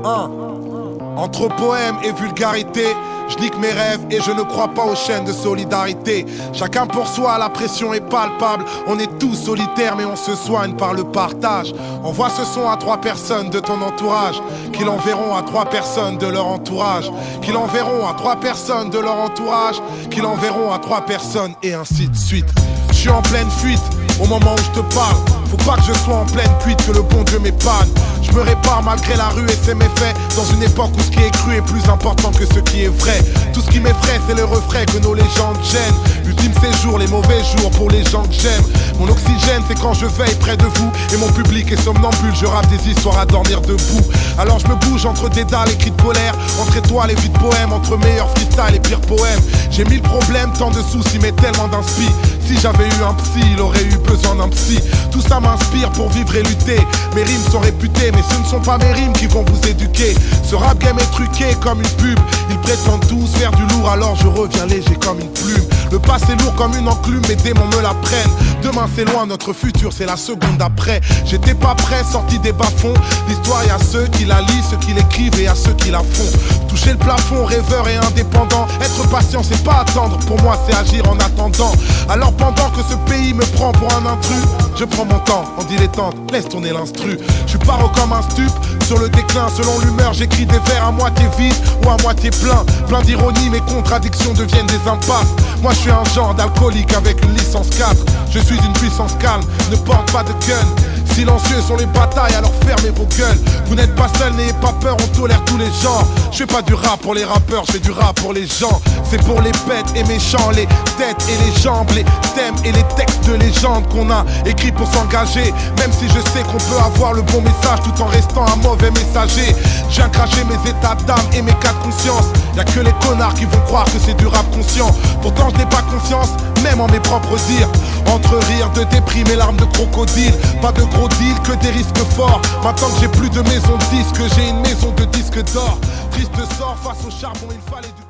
1. Entre poème et vulgarité, je nique mes rêves et je ne crois pas aux chaînes de solidarité. Chacun pour soi, la pression est palpable. On est tous solitaires mais on se soigne par le partage. Envoie ce son à 3 personnes de ton entourage, qui l'enverront à 3 personnes de leur entourage, qui l'enverront à 3 personnes de leur entourage, qui l'enverront à 3 personnes et ainsi de suite. Je suis en pleine fuite au moment où je te parle. Faut pas que je sois en pleine cuite, que le bon Dieu m'épargne. Je me répare malgré la rue et ses méfaits, dans une époque où ce qui est cru est plus important que ce qui est vrai. Tout ce qui m'effraie c'est le refrain que nos légendes gênent. Ultime séjour, les mauvais jours pour les gens que j'aime. Mon oxygène c'est quand je veille près de vous, et mon public est somnambule, je rappe des histoires à dormir debout. Alors je me bouge entre des dalles et cris de colère, entre étoiles et vides poèmes, entre meilleurs freestyle et pires poèmes. J'ai 1000 problèmes, tant de soucis mais tellement d'inspi. Si j'avais eu un psy, il aurait eu besoin d'un psy. Tout ça m'inspire pour vivre et lutter. Mes rimes sont réputées, mais ce ne sont pas mes rimes qui vont vous éduquer. Ce rap game est truqué comme une pub. Ils prétendent tous faire du lourd, alors je reviens léger comme une plume. Le passé lourd comme une enclume, mes démons me la prennent. Demain c'est loin, notre futur c'est la seconde après. J'étais pas prêt, sorti des bas-fonds. L'histoire, y a ceux qui la lisent, ceux qui l'écrivent et à ceux qui la font. Toucher le plafond, rêveur et indépendant. Être patient c'est pas attendre, pour moi c'est agir en attendant. Alors pendant que ce pays me prend pour un intrus, je prends mon temps en dilettante, laisse tourner l'instru. Je suis paro comme un stup, sur le déclin. Selon l'humeur j'écris des vers à moitié vides ou à moitié plein. Plein d'ironie, mes contradictions deviennent des impasses. Moi je suis un genre d'alcoolique avec une licence 4. Je suis une puissance calme, ne porte pas de gun. Silencieux sont les batailles, alors fermez vos gueules. Vous n'êtes pas seul, n'ayez pas peur, on tolère tous les genres. Je fais pas du rap pour les rappeurs, je fais du rap pour les gens. C'est pour les bêtes et méchants, les têtes et les jambes, les thèmes et les textes de légende qu'on a écrits pour s'engager. Même si je sais qu'on peut avoir le bon message tout en restant un mauvais messager. Je viens cracher mes états d'âme et mes cas de conscience. Y'a que les connards qui vont croire que c'est du rap conscient. Pourtant je n'ai pas conscience, même en mes propres dires. Entre rire de déprime et larmes de crocodile. Pas de gros deal, que des risques forts. Maintenant que j'ai plus de maison de disques, j'ai une maison de disques d'or. Triste sort face au charbon, il fallait du